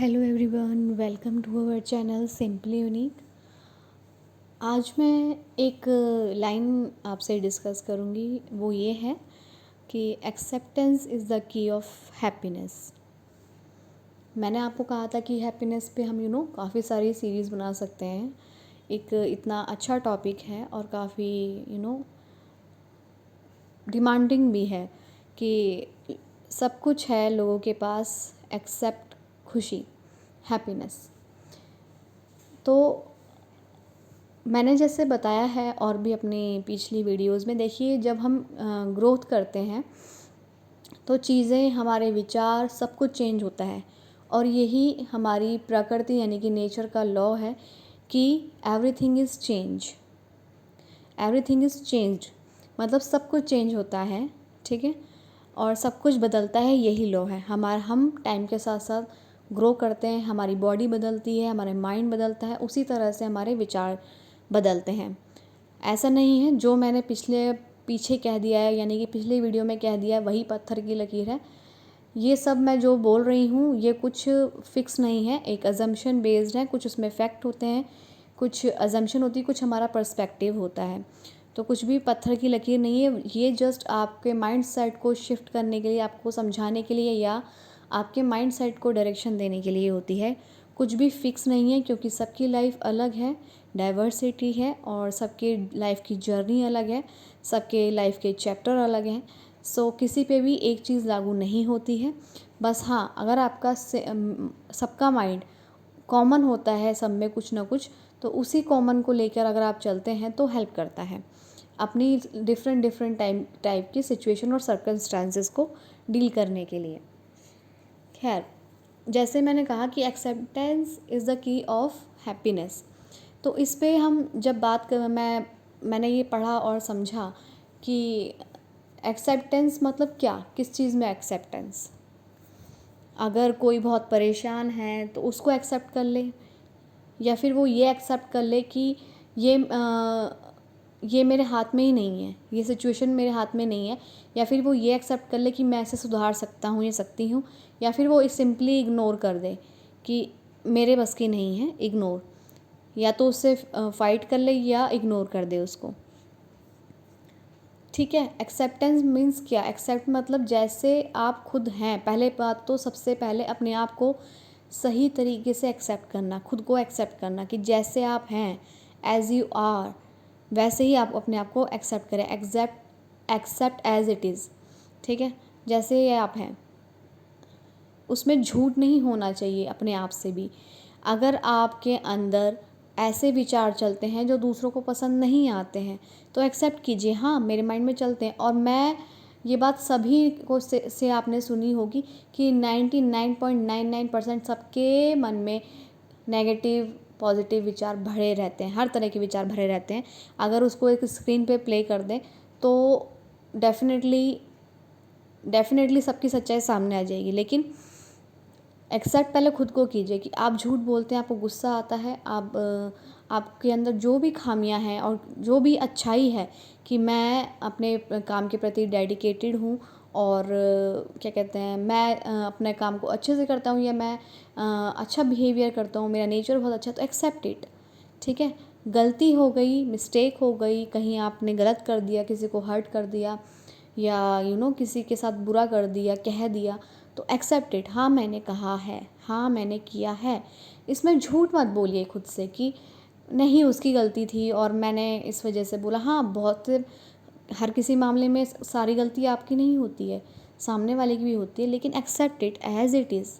Hello everyone, welcome to our channel simply unique. आज मैं एक लाइन आपसे डिस्कस करूँगी। वो ये है कि acceptance is the key of happiness. मैंने आपको कहा था कि हैप्पीनेस पे हम काफ़ी सारी सीरीज़ बना सकते हैं। एक इतना अच्छा टॉपिक है और काफ़ी डिमांडिंग भी है कि सब कुछ है लोगों के पास एक्सेप्ट खुशी, हैप्पीनेस। तो मैंने जैसे बताया है और भी अपनी पिछली वीडियोस में, देखिए जब हम ग्रोथ करते हैं तो चीज़ें, हमारे विचार, सब कुछ चेंज होता है। और यही हमारी प्रकृति यानी कि नेचर का लॉ है कि everything is change, everything is changed, मतलब सब कुछ चेंज होता है, ठीक है। और सब कुछ बदलता है, यही लॉ है हमारा। हम टाइम के साथ साथ ग्रो करते हैं, हमारी बॉडी बदलती है, हमारे माइंड बदलता है, उसी तरह से हमारे विचार बदलते हैं। ऐसा नहीं है जो मैंने पीछे कह दिया है, यानी कि पिछली वीडियो में कह दिया है वही पत्थर की लकीर है। ये सब मैं जो बोल रही हूँ ये कुछ फिक्स नहीं है, एक अजम्पशन बेस्ड है। कुछ उसमें फैक्ट होते हैं, कुछ अजम्पशन होती है, कुछ हमारा पर्सपेक्टिव होता है। तो कुछ भी पत्थर की लकीर नहीं है, ये जस्ट आपके माइंड सेट को शिफ्ट करने के लिए, आपको समझाने के लिए, या आपके माइंड सेट को डायरेक्शन देने के लिए होती है। कुछ भी फिक्स नहीं है, क्योंकि सबकी लाइफ अलग है, डाइवर्सिटी है, और सबके लाइफ की जर्नी अलग है, सबके लाइफ के चैप्टर अलग हैं। सो किसी पे भी एक चीज़ लागू नहीं होती है। बस हाँ, अगर आपका सबका माइंड कॉमन होता है, सब में कुछ ना कुछ, तो उसी कॉमन को लेकर अगर आप चलते हैं तो हेल्प करता है अपनी डिफरेंट टाइप की सिचुएशन और सर्कमस्टांसेस को डील करने के लिए। खैर, जैसे मैंने कहा कि acceptance is the key of happiness. तो इस पे हम जब बात कर, मैंने ये पढ़ा और समझा कि एक्सेप्टेंस मतलब क्या, किस चीज़ में एक्सेप्टेंस। अगर कोई बहुत परेशान है तो उसको एक्सेप्ट कर ले, या फिर वो ये एक्सेप्ट कर ले कि ये मेरे हाथ में ही नहीं है, ये सिचुएशन मेरे हाथ में नहीं है। या फिर वो ये एक्सेप्ट कर ले कि मैं ऐसे सुधार सकता हूँ या सकती हूँ। या फिर वो सिंपली इग्नोर कर दे कि मेरे बस की नहीं है, इग्नोर। या तो उससे फाइट कर ले या इग्नोर कर दे उसको, ठीक है। एक्सेप्टेंस मीन्स क्या, एक्सेप्ट मतलब जैसे आप खुद हैं। पहले बात तो सबसे पहले अपने आप को सही तरीके से एक्सेप्ट करना, खुद को एक्सेप्ट करना कि जैसे आप हैं, एज यू आर, वैसे ही आप अपने आप को एक्सेप्ट करें। एक्सेप्ट एज इट इज़, ठीक है, जैसे ये आप हैं। उसमें झूठ नहीं होना चाहिए अपने आप से भी। अगर आपके अंदर ऐसे विचार चलते हैं जो दूसरों को पसंद नहीं आते हैं तो एक्सेप्ट कीजिए, हाँ मेरे माइंड में चलते हैं। और मैं ये बात सभी को से आपने सुनी होगी कि 99.99% सबके मन में नेगेटिव पॉजिटिव विचार भरे रहते हैं, हर तरह के विचार भरे रहते हैं। अगर उसको एक स्क्रीन पे प्ले कर दें तो डेफिनेटली सबकी सच्चाई सामने आ जाएगी। लेकिन एक्सेप्ट पहले खुद को कीजिए कि आप झूठ बोलते हैं, आपको गुस्सा आता है, आपके अंदर जो भी खामियां हैं और जो भी अच्छाई है कि मैं अपने काम के प्रति डेडिकेटेड हूँ, और क्या कहते हैं, मैं अपने काम को अच्छे से करता हूँ, या मैं अच्छा बिहेवियर करता हूँ, मेरा नेचर बहुत अच्छा है, तो एक्सेप्ट इट, ठीक है। गलती हो गई, मिस्टेक हो गई, कहीं आपने गलत कर दिया, किसी को हर्ट कर दिया, या किसी के साथ बुरा कर दिया, कह दिया, तो एक्सेप्ट इट। हाँ मैंने कहा है, हाँ मैंने किया है। इसमें झूठ मत बोलिए खुद से कि नहीं उसकी गलती थी और मैंने इस वजह से बोला। हाँ, बहुत, हर किसी मामले में सारी गलती आपकी नहीं होती है, सामने वाले की भी होती है। लेकिन accept it as it is.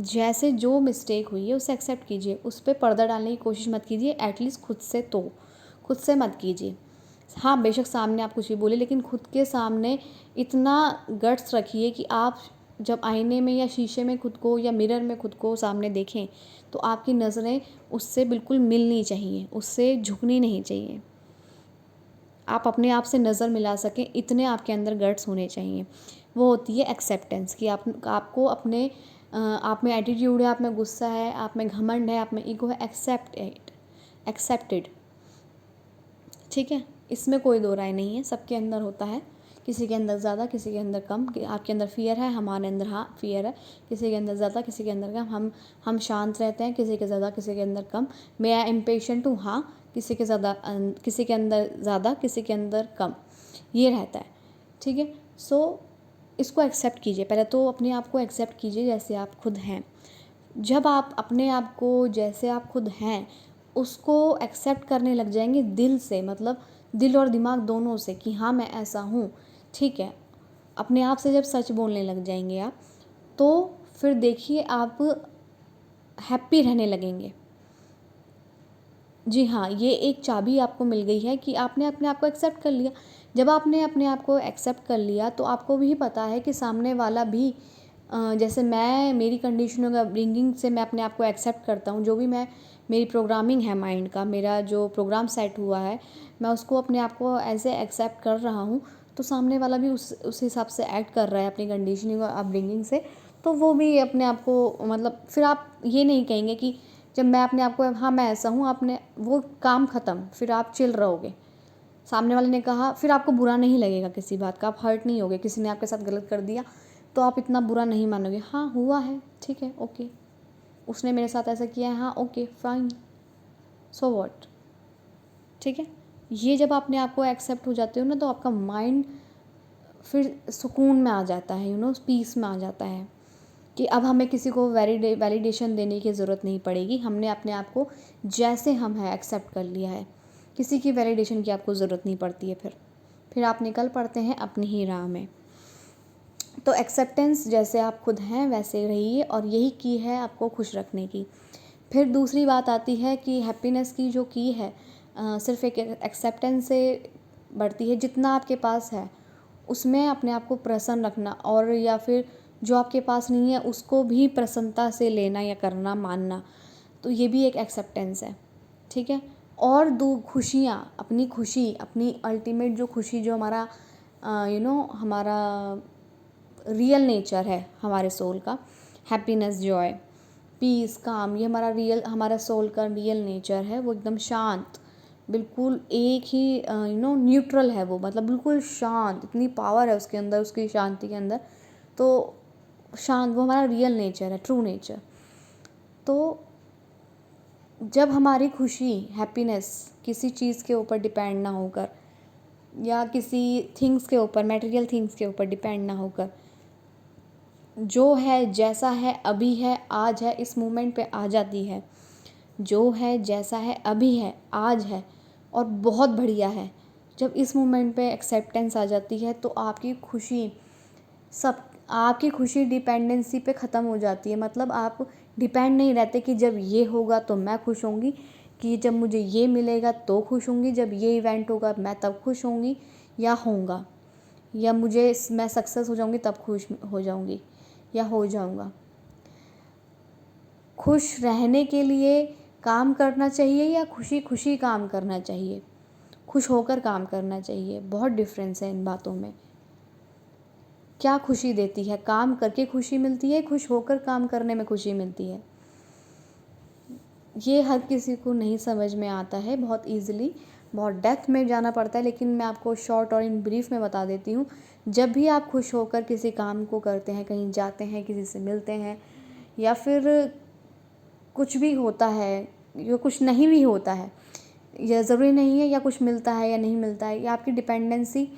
जैसे जो मिस्टेक हुई है उसे एक्सेप्ट कीजिए, उस पर पर्दा डालने की कोशिश मत कीजिए, एटलीस्ट खुद से तो, खुद से मत कीजिए। हाँ बेशक सामने आप कुछ भी बोले, लेकिन खुद के सामने इतना गट्स रखिए कि आप जब आईने में या शीशे में खुद को, या मिरर में खुद को सामने देखें तो आपकी नज़रें उससे बिल्कुल मिलनी चाहिए, उससे झुकनी नहीं चाहिए। आप अपने आप से नज़र मिला सकें, इतने आपके अंदर गट्स होने चाहिए। वो होती है एक्सेप्टेंस, कि आपको अपने आप में एटीट्यूड है, आप में गुस्सा है, आप में घमंड है, आप में ईगो है, एक्सेप्ट इट, एक्सेप्टेड, ठीक है। इसमें कोई दो राय नहीं है, सबके अंदर होता है किसी के अंदर ज़्यादा, किसी के अंदर कम। आपके अंदर फ़ियर है, हमारे अंदर हाँ फ़ियर है। किसी के अंदर ज़्यादा, किसी के अंदर कम। हम शांत रहते हैं, किसी के ज़्यादा, किसी के अंदर कम। मैं इम्पेशेंट हूँ, हाँ, किसी के ज़्यादा, किसी के अंदर ज़्यादा, किसी के अंदर कम, ये रहता है। ठीक है। सो इसको एक्सेप्ट कीजिए। पहले तो अपने आप को एक्सेप्ट कीजिए जैसे आप खुद हैं। जब आप अपने आप को जैसे आप खुद हैं उसको एक्सेप्ट करने लग जाएंगे दिल से, मतलब दिल और दिमाग दोनों से, कि हाँ मैं ऐसा हूँ, ठीक है, अपने आप से जब सच बोलने लग जाएंगे आप, तो फिर देखिए आप हैप्पी रहने लगेंगे। जी हाँ, ये एक चाबी आपको मिल गई है कि आपने अपने आप को एक्सेप्ट कर लिया। जब आपने अपने आप को एक्सेप्ट कर लिया तो आपको भी पता है कि सामने वाला भी जैसे मैं, मेरी कंडीशनिंग अपब्रिंगिंग से मैं अपने आप को एक्सेप्ट करता हूँ। जो भी मेरी प्रोग्रामिंग है माइंड का, मेरा जो प्रोग्राम सेट हुआ है, मैं उसको अपने आप को ऐसे एक्सेप्ट कर रहा हूँ, तो सामने वाला भी उस हिसाब से एक्ट कर रहा है अपनी कंडीशनिंग और अपब्रिंगिंग से। तो वो भी अपने आप को, मतलब फिर आप ये नहीं कहेंगे कि जब मैं अपने आप को हाँ मैं ऐसा हूँ, आपने वो काम ख़त्म, फिर आप चिल रहोगे। सामने वाले ने कहा, फिर आपको बुरा नहीं लगेगा किसी बात का, आप हर्ट नहीं होगे। किसी ने आपके साथ गलत कर दिया तो आप इतना बुरा नहीं मानोगे, हाँ हुआ है, ठीक है, ओके, उसने मेरे साथ ऐसा किया है, हाँ ओके फाइन, सो व्हाट। ठीक है। ये जब अपने आप को एक्सेप्ट हो जाते हो ना, तो आपका माइंड फिर सुकून में आ जाता है, पीस में आ जाता है कि अब हमें किसी को वैलिडेशन देने की ज़रूरत नहीं पड़ेगी। हमने अपने आप को जैसे हम हैं एक्सेप्ट कर लिया है, किसी की वैलिडेशन की आपको ज़रूरत नहीं पड़ती है। फिर आप निकल पड़ते हैं अपनी ही राह में। तो एक्सेप्टेंस, जैसे आप खुद हैं वैसे रहिए, और यही की है आपको खुश रखने की। फिर दूसरी बात आती है कि हैप्पीनेस की जो की है सिर्फ एक एक्सेप्टेंस से बढ़ती है। जितना आपके पास है उसमें अपने आप को प्रसन्न रखना, और या फिर जो आपके पास नहीं है उसको भी प्रसन्नता से लेना या करना, मानना, तो ये भी एक एक्सेप्टेंस है। ठीक है। और दो खुशियाँ, अपनी खुशी, अपनी अल्टीमेट जो खुशी, जो हमारा हमारा रियल नेचर है हमारे सोल का, हैप्पीनेस, जॉय, पीस, काम, ये हमारा सोल का रियल नेचर है। वो एकदम शांत, बिल्कुल एक ही न्यूट्रल है वो, मतलब बिल्कुल शांत, इतनी पावर है उसके अंदर, उसकी शांति के अंदर। तो शांत, वो हमारा रियल नेचर है, ट्रू नेचर। तो जब हमारी खुशी, हैप्पीनेस किसी चीज़ के ऊपर डिपेंड ना होकर, या किसी थिंग्स के ऊपर, मटेरियल थिंग्स के ऊपर डिपेंड ना होकर, जो है, जैसा है, अभी है, आज है, इस मोमेंट पे आ जाती है, जो है, जैसा है, अभी है, आज है, और बहुत बढ़िया है, जब इस मोमेंट पे एक्सेप्टेंस आ जाती है, तो आपकी खुशी डिपेंडेंसी पे ख़त्म हो जाती है। मतलब आप डिपेंड नहीं रहते कि जब ये होगा तो मैं खुश होंगी, कि जब मुझे ये मिलेगा तो खुश होंगी, जब ये इवेंट होगा मैं तब खुश होंगी या होऊंगा, या मैं सक्सेस हो जाऊंगी तब खुश हो जाऊंगी या हो जाऊंगा। खुश रहने के लिए काम करना चाहिए या खुशी खुशी काम करना चाहिए, खुश होकर काम करना चाहिए, बहुत डिफरेंस है इन बातों में। क्या खुशी देती है? काम करके खुशी मिलती है, खुश होकर काम करने में खुशी मिलती है? ये हर किसी को नहीं समझ में आता है, बहुत ईजिली, बहुत डेप्थ में जाना पड़ता है। लेकिन मैं आपको शॉर्ट और इन ब्रीफ में बता देती हूँ। जब भी आप खुश होकर किसी काम को करते हैं, कहीं जाते हैं, किसी से मिलते हैं, या फिर कुछ भी होता है या कुछ नहीं भी होता है, या ज़रूरी नहीं है, या कुछ मिलता है या नहीं मिलता है, या आपकी डिपेंडेंसी,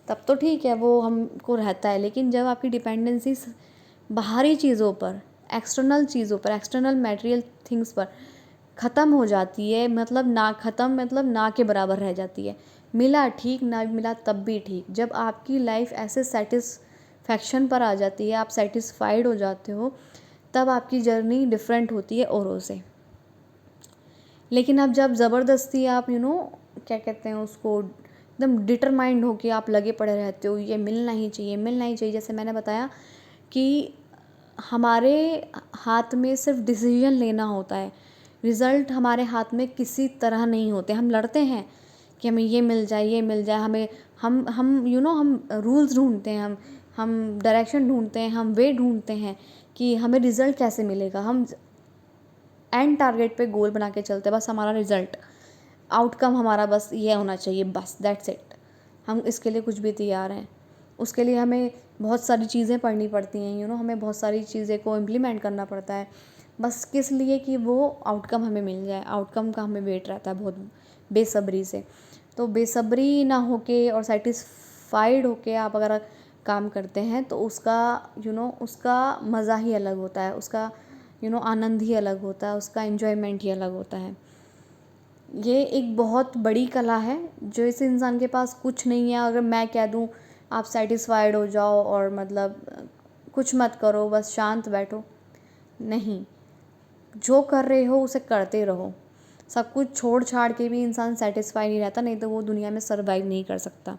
तब तो ठीक है, वो हमको रहता है। लेकिन जब आपकी डिपेंडेंसी बाहरी चीज़ों पर, एक्सटर्नल चीज़ों पर, एक्सटर्नल मटेरियल थिंग्स पर ख़त्म हो जाती है, मतलब ना ख़त्म, मतलब ना के बराबर रह जाती है, मिला ठीक, ना मिला तब भी ठीक। जब आपकी लाइफ ऐसे सेटिस्फैक्शन पर आ जाती है, आप सेटिस्फाइड हो जाते हो, तब आपकी जर्नी डिफरेंट होती है औरों से। लेकिन अब जब ज़बरदस्ती आप क्या कहते हैं उसको, एकदम डिटरमाइंड हो के आप लगे पड़े रहते हो, ये मिलना ही चाहिए, मिलना ही चाहिए। जैसे मैंने बताया कि हमारे हाथ में सिर्फ डिसीजन लेना होता है, रिज़ल्ट हमारे हाथ में किसी तरह नहीं होते। हम लड़ते हैं कि हमें ये मिल जाए, ये मिल जाए, हमें हम हम रूल्स ढूंढते हैं, हम डायरेक्शन ढूंढते हैं, हम वे ढूंढते हैं कि हमें रिज़ल्ट कैसे मिलेगा। हम एंड टारगेट पे गोल बना के चलते हैं, बस हमारा रिज़ल्ट, आउटकम हमारा बस ये होना चाहिए, बस दैट्स इट। हम इसके लिए कुछ भी तैयार हैं। उसके लिए हमें बहुत सारी चीज़ें पढ़नी पड़ती हैं, हमें बहुत सारी चीज़ें को इम्प्लीमेंट करना पड़ता है, बस किस लिए कि वो आउटकम हमें मिल जाए। आउटकम का हमें वेट रहता है बहुत बेसब्री से। तो बेसब्री ना होके और सेटिस्फाइड होके आप अगर काम करते हैं तो उसका उसका मज़ा ही अलग होता है, उसका आनंद ही अलग होता है, उसका एन्जॉयमेंट ही अलग होता है। ये एक बहुत बड़ी कला है जो इस इंसान के पास कुछ नहीं है। अगर मैं कह दूँ आप सेटिस्फाइड हो जाओ और मतलब कुछ मत करो, बस शांत बैठो, नहीं, जो कर रहे हो उसे करते रहो। सब कुछ छोड़ छाड़ के भी इंसान सेटिस्फाई नहीं रहता, नहीं तो वो दुनिया में सर्वाइव नहीं कर सकता।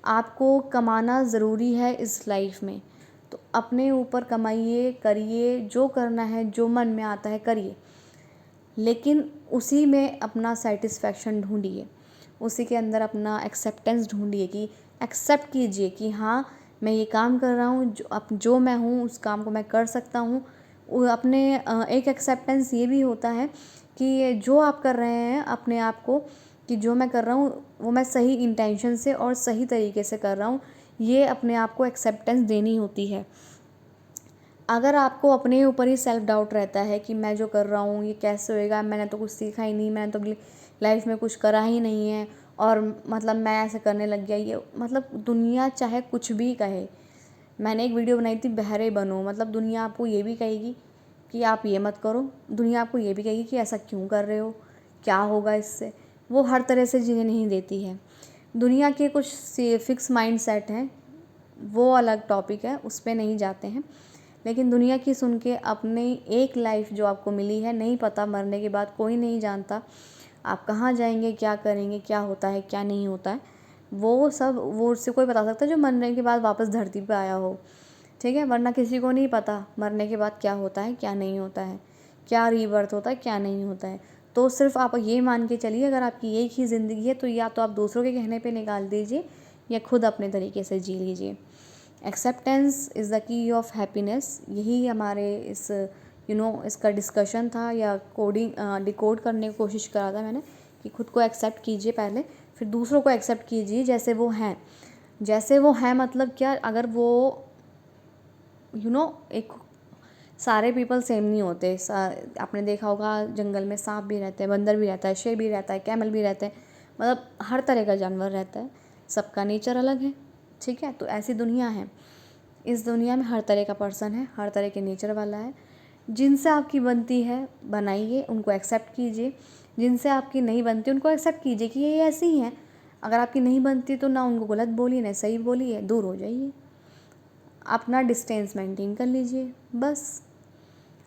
आपको कमाना ज़रूरी है इस लाइफ में, तो अपने ऊपर कमाइए, करिए, जो करना है, जो मन में आता है करिए, लेकिन उसी में अपना सेटिस्फेक्शन ढूंढिए, उसी के अंदर अपना एक्सेप्टेंस ढूंढिए कि एक्सेप्ट कीजिए कि हाँ, मैं ये काम कर रहा हूँ, जो मैं हूँ उस काम को मैं कर सकता हूँ। अपने एक एक्सेप्टेंस ये भी होता है कि जो आप कर रहे हैं अपने आप को, कि जो मैं कर रहा हूँ वो मैं सही इंटेंशन से और सही तरीके से कर रहा हूँ, ये अपने आप को एक्सेप्टेंस देनी होती है। अगर आपको अपने ऊपर ही सेल्फ डाउट रहता है कि मैं जो कर रहा हूँ ये कैसे होएगा, मैंने तो कुछ सीखा ही नहीं, मैंने तो लाइफ में कुछ करा ही नहीं है, और मतलब मैं ऐसे करने लग गया, ये मतलब दुनिया चाहे कुछ भी कहे। मैंने एक वीडियो बनाई थी बहरे बनो, मतलब दुनिया आपको ये भी कहेगी कि आप ये मत करो, दुनिया आपको ये भी कहेगी कि ऐसा क्यों कर रहे हो, क्या होगा इससे। वो हर तरह से चीज़ें नहीं देती है। दुनिया के कुछ फिक्स माइंड सेट हैं, वो अलग टॉपिक है, उस पर नहीं जाते हैं। लेकिन दुनिया की सुन के अपनी एक लाइफ जो आपको मिली है, नहीं पता, मरने के बाद कोई नहीं जानता आप कहाँ जाएंगे, क्या करेंगे, क्या होता है, क्या नहीं होता है, वो सब वो उससे कोई बता सकता है जो मरने के बाद वापस धरती पे आया हो, ठीक है। वरना किसी को नहीं पता मरने के बाद क्या होता है, क्या नहीं होता है, क्या रीबर्थ होता है, क्या नहीं होता है। तो सिर्फ आप ये मान के चलिए, अगर आपकी एक ही ज़िंदगी है तो या तो आप दूसरों के कहने पे निकाल दीजिए या खुद अपने तरीके से जी लीजिए। Acceptance is the key of happiness, यही हमारे इस इसका डिस्कशन था, या डिकोड करने की कोशिश करा था मैंने, कि खुद को एक्सेप्ट कीजिए पहले, फिर दूसरों को एक्सेप्ट कीजिए जैसे वो हैं। जैसे वो हैं मतलब क्या, अगर वो एक सारे पीपल सेम नहीं होते। आपने देखा होगा जंगल में सांप भी रहते हैं, बंदर भी रहता है, शेर भी रहता है, कैमल भी रहते हैं, मतलब हर तरह का जानवर रहता है, सबका नेचर अलग है, ठीक है। तो ऐसी दुनिया है, इस दुनिया में हर तरह का पर्सन है, हर तरह के नेचर वाला है। जिनसे आपकी बनती है बनाइए, उनको एक्सेप्ट कीजिए, जिनसे आपकी नहीं बनती उनको एक्सेप्ट कीजिए कि ये ऐसी ही हैं। अगर आपकी नहीं बनती तो ना उनको गलत बोलिए ना सही बोलिए, दूर हो जाइए, अपना डिस्टेंस मेंटेन कर लीजिए, बस।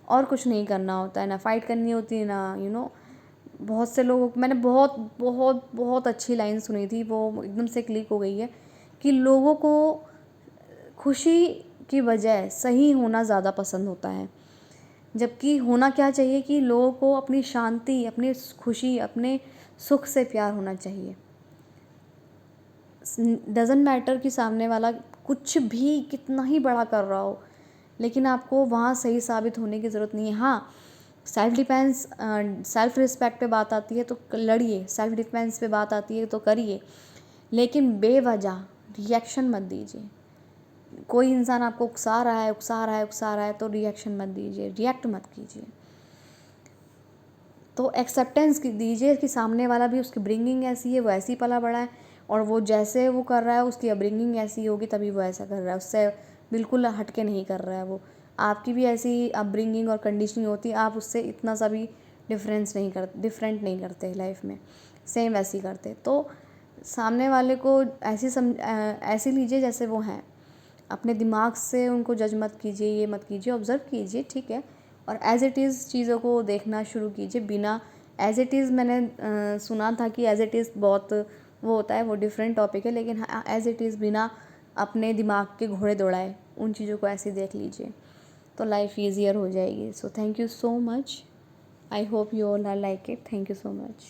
और कुछ नहीं करना होता है, ना फाइट करनी होती है, ना बहुत से लोगों, मैंने बहुत बहुत बहुत अच्छी लाइन सुनी थी, वो एकदम से क्लिक हो गई है, कि लोगों को खुशी की बजाय सही होना ज़्यादा पसंद होता है। जबकि होना क्या चाहिए कि लोगों को अपनी शांति, अपनी खुशी, अपने सुख से प्यार होना चाहिए। डज़न्ट मैटर कि सामने वाला कुछ भी कितना ही बड़ा कर रहा हो, लेकिन आपको वहाँ सही साबित होने की ज़रूरत नहीं है। हाँ, सेल्फ डिफेंस, सेल्फ रिस्पेक्ट पे बात आती है तो लड़िए, सेल्फ डिफेंस पे बात आती है तो करिए, लेकिन बेवजह रिएक्शन मत दीजिए। कोई इंसान आपको उकसा रहा है तो रिएक्शन मत दीजिए, रिएक्ट मत कीजिए। तो एक्सेप्टेंस दीजिए कि सामने वाला भी, उसकी ब्रिंगिंग ऐसी है, वो ऐसी पला बड़ा है, और वो जैसे वो कर रहा है उसकी अपब्रिंगिंग ऐसी होगी तभी वो ऐसा कर रहा है, उससे बिल्कुल हटके नहीं कर रहा है वो। आपकी भी ऐसी अपब्रिंगिंग और कंडीशनिंग होती है, आप उससे इतना सा भी डिफरेंट नहीं करते लाइफ में, सेम वैसी करते। तो सामने वाले को ऐसी लीजिए जैसे वो हैं, अपने दिमाग से उनको जज मत कीजिए, ये मत कीजिए, ऑब्ज़र्व कीजिए, ठीक है, और एज़ इट इज़ चीज़ों को देखना शुरू कीजिए। बिना एज़ इट इज़, मैंने सुना था कि एज़ इट इज़ बहुत वो होता है, वो डिफरेंट टॉपिक है, लेकिन हाँ, एज़ इट इज़ बिना अपने दिमाग के घोड़े दौड़ाए उन चीज़ों को ऐसे देख लीजिए, तो लाइफ ईजियर हो जाएगी। So thank you so much, I hope you all are like it, thank you so much.